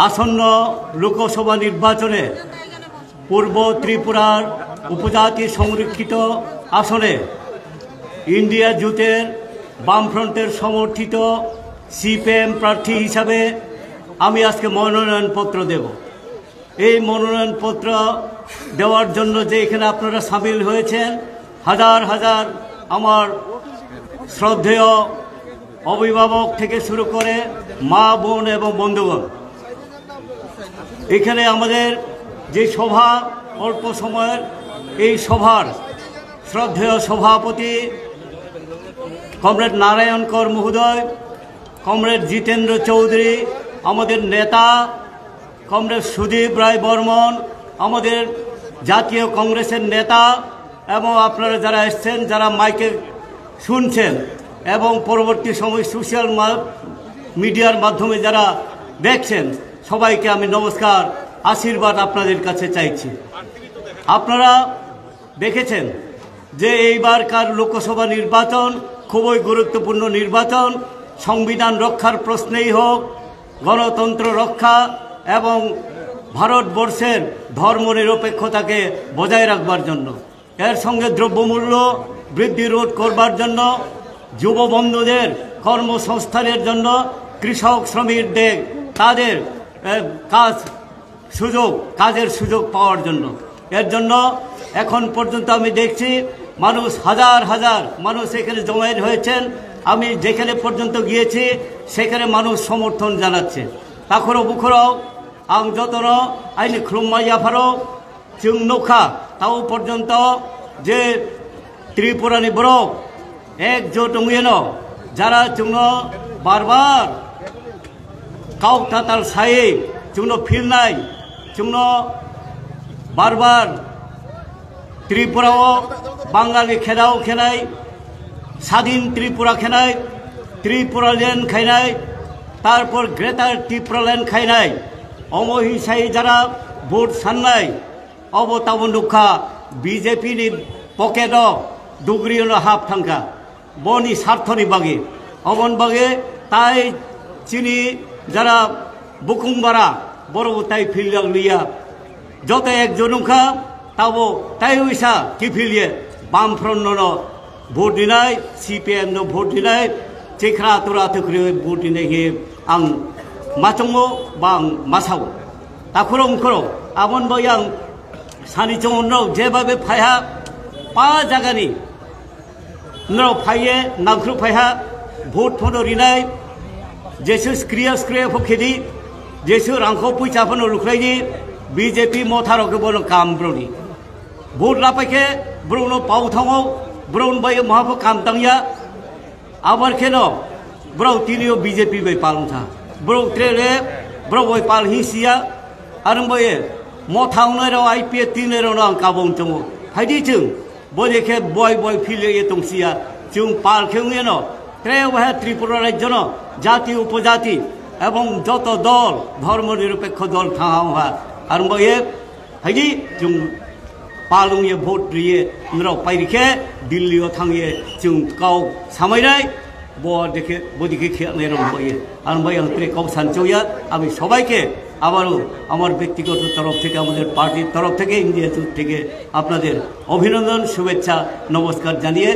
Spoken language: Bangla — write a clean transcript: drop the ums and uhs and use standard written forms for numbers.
আসন্ন লোকসভা নির্বাচনে পূর্ব ত্রিপুরার উপজাতি সংরক্ষিত আসনে ইন্ডিয়া জোটের বামফ্রন্টের সমর্থিত সিপিএম প্রার্থী হিসাবে আমি আজকে মনোনয়নপত্র দেব। এই মনোনয়নপত্র দেওয়ার জন্য যে এখানে আপনারা সামিল হয়েছেন, হাজার হাজার আমার শ্রদ্ধেয় অভিভাবক থেকে শুরু করে মা বোন এবং বন্ধুগণ, এখানে আমাদের যে সভা অল্প সময়ের, এই সভার শ্রদ্ধেয় সভাপতি কমরেড নারায়ণ কর মহোদয়, কমরেড জিতেন্দ্র চৌধুরী, আমাদের নেতা কমরেড সুদীপ রায় বর্মন, আমাদের জাতীয় কংগ্রেসের নেতা, এবং আপনারা যারা এসছেন, যারা মাইকে শুনছেন এবং পরবর্তী সময় সোশ্যাল মিডিয়ার মাধ্যমে যারা দেখছেন, সবাইকে আমি নমস্কার, আশীর্বাদ আপনাদের কাছে চাইছি। আপনারা দেখেছেন যে এইবারকার লোকসভা নির্বাচন খুবই গুরুত্বপূর্ণ নির্বাচন। সংবিধান রক্ষার প্রশ্নেই হোক, গণতন্ত্র রক্ষা এবং ভারতবর্ষের ধর্মনিরপেক্ষতাকে বজায় রাখবার জন্য, এর সঙ্গে দ্রব্যমূল্য বৃদ্ধি রোধ করবার জন্য, যুব বন্ধুদের কর্মসংস্থানের জন্য, কৃষক শ্রমিকদের তাদের কাজের সুযোগ পাওয়ার জন্য। এর জন্য এখন পর্যন্ত আমি দেখছি মানুষ হাজার হাজার মানুষ এখানে জমায়েত হয়েছেন। আমি যেখানে পর্যন্ত গিয়েছি সেখানে মানুষ সমর্থন জানাচ্ছে। তাখরো বুখরো আং যতন আইনি খুলমাইয়াফারো जों नौखा ताव पर्यन्त जे त्रिपुरानि बरक एकजुट दंगेनो जारा जोंनो बार बार काउटाताल सायै जोंनो फिरनाय जोंनो बार बार त्रिपुराव बांगाली खेदाव खेनाय स्वाधीन त्रिपुरा खेनाय त्रिपुरा लैंड खायनाय तारपर ग्रेटार त्रिपुरा लैंड खायनाय अमहिसाय जारा भोट साननाय अब ताब नुखा बीजेपी नि पकेट दुगरियोनो हाफ थांखा बनि स्वार्थनि बागे अबन बागे ताई चिनी जारा बुकुंबारा बरो ताई फिलियाव लिया जत एक जनुखा ताबो ताई उइसा कि फिलिये बामफ्रन्टनो भोट दिनाय सीपीएम नो भोट दिनाय चेखरा तुरा तुखरि भोट दिनाय हे आं माचंगो बां मासाव ताखुरम खरो आबन बायां सानी चौनो जेबाबे फाया पा जागानी नौ फाये नाखरु फाया भोट फनो रिनाय जेसु स्क्रिया स्क्रिया फखेदी जेसु रांखौ पैसा फनो लुख्रायनि बीजेपी मथारो के बनो काम ब्रोनी भोट लापाके ब्रोनो पाउथाङो ब्रोन बाय महाफो काम तंगया आबार केनो ब्रो तिनियो बीजेपी बाय पालंथा ब्रो ट्रेले ब्रो बाय पाल हिसिया आरंबये मथावनो आईपीए तीनो आं काबं चंगो फायदि जों बजेखे बय बय फिले तंसिया जों पालखेङेनो त्रे वह त्रिपुरा राज्यनो जाति उपजाति एवं जत दल धर्मनिरपेक्ष दल थाङा आरंबये फायदि जों पालुंगे भोट रिये नरो पाइरिखे दिल्लीयाव थाङे जों गाव सामायनाय बदेखे बदिखे खेलनाय रंबये आरंबये आं त्रे गाव सानचौया आमी सबाइके आबारो आमार व्यक्तिगत तरफ থেকে আমাদের পার্টির তরফ থেকে ইন্ডিয়া জোট থেকে আপনাদের অভিনন্দন শুভেচ্ছা নমস্কার জানিয়ে